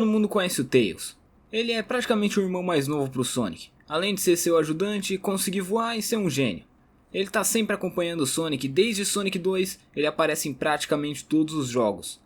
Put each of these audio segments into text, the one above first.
Todo mundo conhece o Tails. Ele é praticamente o irmão mais novo pro Sonic. Além de ser seu ajudante, conseguir voar e ser um gênio. Ele tá sempre acompanhando o Sonic, desde Sonic 2 ele aparece em praticamente todos os jogos.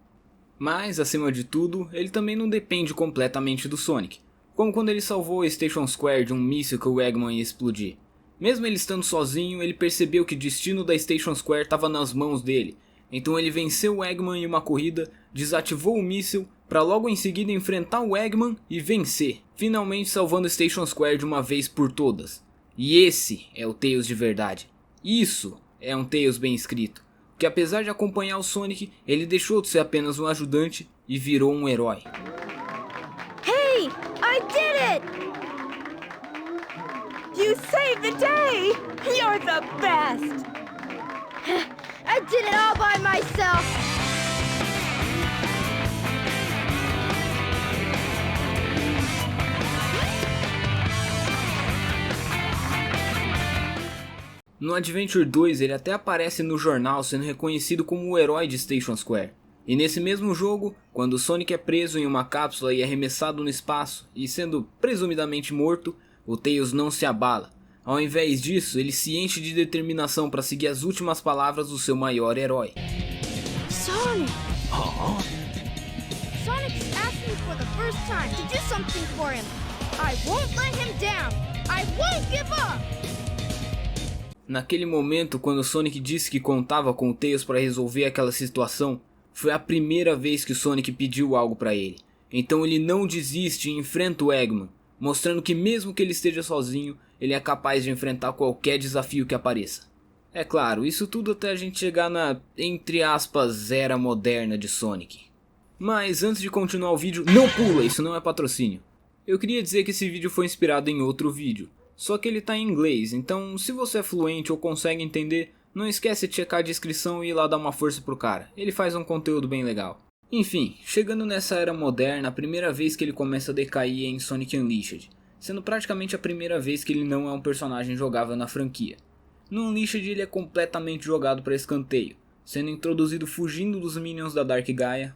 Mas, acima de tudo, ele também não depende completamente do Sonic. Como quando ele salvou a Station Square de um míssil que o Eggman ia explodir. Mesmo ele estando sozinho, ele percebeu que o destino da Station Square estava nas mãos dele. Então ele venceu o Eggman em uma corrida, desativou o míssil, para logo em seguida enfrentar o Eggman e vencer, finalmente salvando a Station Square de uma vez por todas. E esse é o Tails de verdade. Isso é um Tails bem escrito, que apesar de acompanhar o Sonic, ele deixou de ser apenas um ajudante e virou um herói. Hey, I did it! You saved the day! You're the best! I did it all by myself! No Adventure 2 ele até aparece no jornal sendo reconhecido como o herói de Station Square. E nesse mesmo jogo, quando o Sonic é preso em uma cápsula e arremessado no espaço e sendo presumidamente morto, o Tails não se abala. Ao invés disso, ele se enche de determinação para seguir as últimas palavras do seu maior herói. Sonic! Sonic's asking for the first time to do something for him. I won't let him down. I won't give up! Naquele momento, quando o Sonic disse que contava com o Tails para resolver aquela situação, foi a primeira vez que o Sonic pediu algo para ele. Então ele não desiste e enfrenta o Eggman, mostrando que mesmo que ele esteja sozinho, ele é capaz de enfrentar qualquer desafio que apareça. É claro, isso tudo até a gente chegar na, entre aspas, era moderna de Sonic. Mas antes de continuar o vídeo, não pula, isso não é patrocínio. Eu queria dizer que esse vídeo foi inspirado em outro vídeo. Só que ele tá em inglês, então se você é fluente ou consegue entender, não esquece de checar a descrição e ir lá dar uma força pro cara, ele faz um conteúdo bem legal. Enfim, chegando nessa era moderna, a primeira vez que ele começa a decair é em Sonic Unleashed, sendo praticamente a primeira vez que ele não é um personagem jogável na franquia. No Unleashed ele é completamente jogado para escanteio, sendo introduzido fugindo dos minions da Dark Gaia.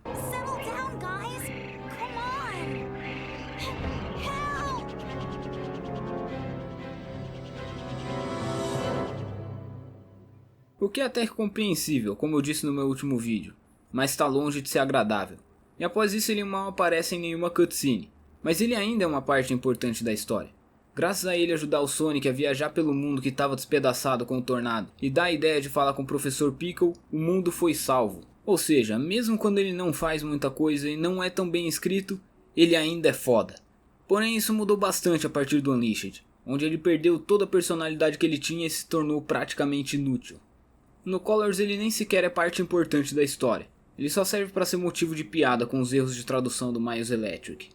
O que é até compreensível, como eu disse no meu último vídeo, mas está longe de ser agradável. E após isso ele mal aparece em nenhuma cutscene, mas ele ainda é uma parte importante da história. Graças a ele ajudar o Sonic a viajar pelo mundo que estava despedaçado com o tornado, e dar a ideia de falar com o Professor Pickle, o mundo foi salvo. Ou seja, mesmo quando ele não faz muita coisa e não é tão bem escrito, ele ainda é foda. Porém isso mudou bastante a partir do Unleashed, onde ele perdeu toda a personalidade que ele tinha e se tornou praticamente inútil. No Colors ele nem sequer é parte importante da história, ele só serve para ser motivo de piada com os erros de tradução do Miles Electric.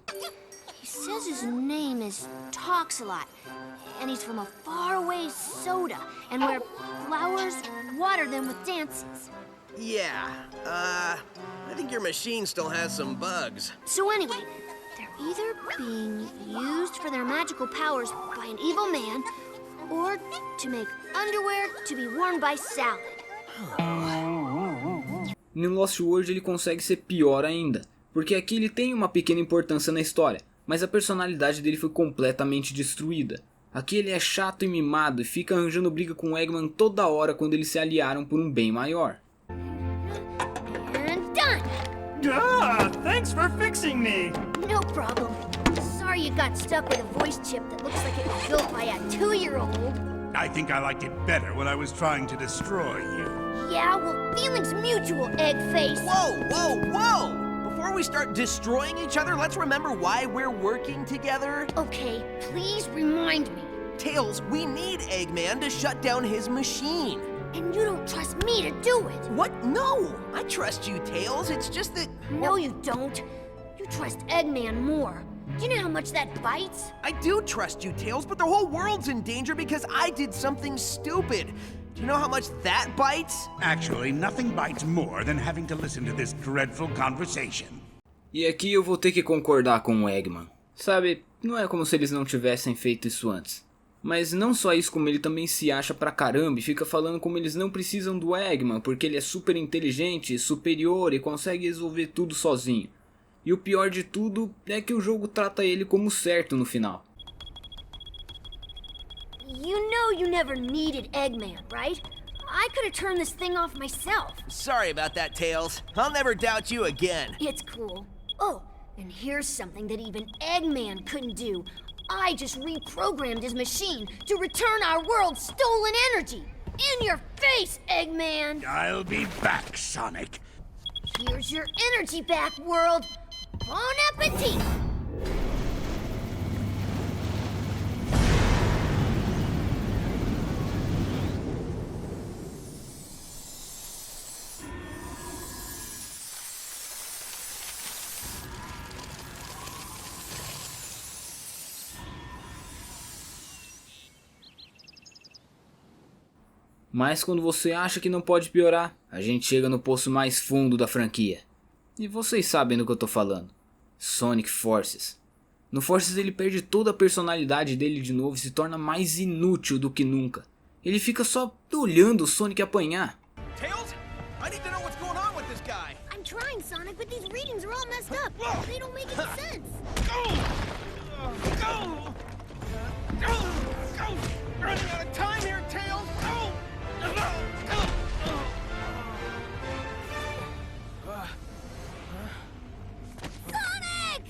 He says his name is Toxalot, and he's from a faraway soda, and where flowers water them with dances. Yeah, I think your machine still has some bugs. So anyway, they're either being used for their magical powers by an evil man, or to make underwear to be worn by Salad. No Lost World ele consegue ser pior ainda, porque aqui ele tem uma pequena importância na história, mas a personalidade dele foi completamente destruída. Aqui ele é chato e mimado e fica arranjando briga com o Eggman toda hora quando eles se aliaram por um bem maior. And done! Thanks for fixing me! No problem. Sorry you got stuck with a voice chip that looks like it was built by a 2-year-old. I think I liked it better when I was trying to destroy you. Yeah, well, feelings mutual, Eggface. Whoa! Before we start destroying each other, let's remember why we're working together. Okay, please remind me. Tails, we need Eggman to shut down his machine. And you don't trust me to do it. What? No! I trust you, Tails. It's just that... No, you don't. You trust Eggman more. Do you know how much that bites? I do trust you, Tails, but the whole world's in danger because I did something stupid. Do you know how much that bites? Actually, nothing bites more than having to listen to this dreadful conversation. E aqui eu vou ter que concordar com o Eggman. Sabe, não é como se eles não tivessem feito isso antes. Mas não só isso, como ele também se acha pra caramba e fica falando como eles não precisam do Eggman porque ele é super inteligente, superior e consegue resolver tudo sozinho. E o pior de tudo é que o jogo trata ele como certo no final. You know you never needed Eggman, right? I could have turned this thing off myself. Sorry about that, Tails. I'll never doubt you again. It's cool. Oh, and here's something that even Eggman couldn't do. I just reprogrammed his machine to return our world's stolen energy. In your face, Eggman! I'll be back, Sonic. Here's your energy back, world. Bon appetit! Mas quando você acha que não pode piorar, a gente chega no poço mais fundo da franquia. E vocês sabem do que eu tô falando. Sonic Forces. No Forces ele perde toda a personalidade dele de novo e se torna mais inútil do que nunca. Ele fica só olhando o Sonic apanhar. Tails? I need to know what's going on with this guy. I'm trying, Sonic, but these readings are all messed up. They don't make any sense. Running out of time here, Tails. Sonic!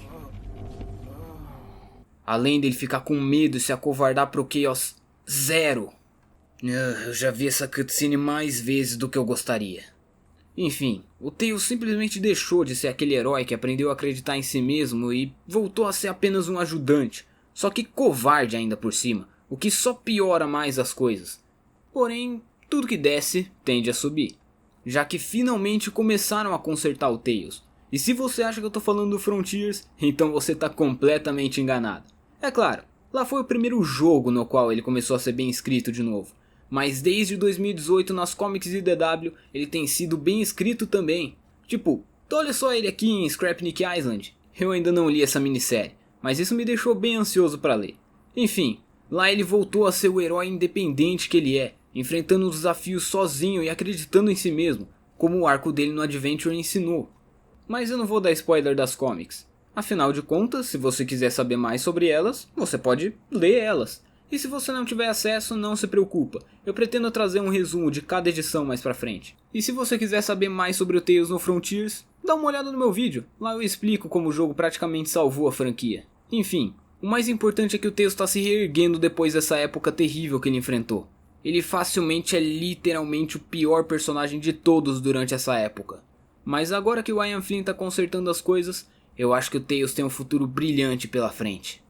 Além dele ficar com medo e se acovardar pro Chaos Zero. Eu já vi essa cutscene mais vezes do que eu gostaria. Enfim, o Tails simplesmente deixou de ser aquele herói que aprendeu a acreditar em si mesmo e voltou a ser apenas um ajudante, só que covarde ainda por cima, o que só piora mais as coisas. Porém, tudo que desce tende a subir, já que finalmente começaram a consertar o Tails. E se você acha que eu tô falando do Frontiers, então você tá completamente enganado. É claro, lá foi o primeiro jogo no qual ele começou a ser bem escrito de novo. Mas desde 2018 nas Comics IDW ele tem sido bem escrito também. Tipo, olha só ele aqui em Scrapnik Island. Eu ainda não li essa minissérie, mas isso me deixou bem ansioso para ler. Enfim, lá ele voltou a ser o herói independente que ele é, enfrentando os desafios sozinho e acreditando em si mesmo, como o arco dele no Adventure ensinou. Mas eu não vou dar spoiler das comics. Afinal de contas, se você quiser saber mais sobre elas, você pode ler elas. E se você não tiver acesso, não se preocupa, eu pretendo trazer um resumo de cada edição mais pra frente. E se você quiser saber mais sobre o Tails no Frontiers, dá uma olhada no meu vídeo, lá eu explico como o jogo praticamente salvou a franquia. Enfim, o mais importante é que o Tails está se reerguendo depois dessa época terrível que ele enfrentou. Ele facilmente é literalmente o pior personagem de todos durante essa época. Mas agora que o Ian Flynn está consertando as coisas, eu acho que o Tails tem um futuro brilhante pela frente.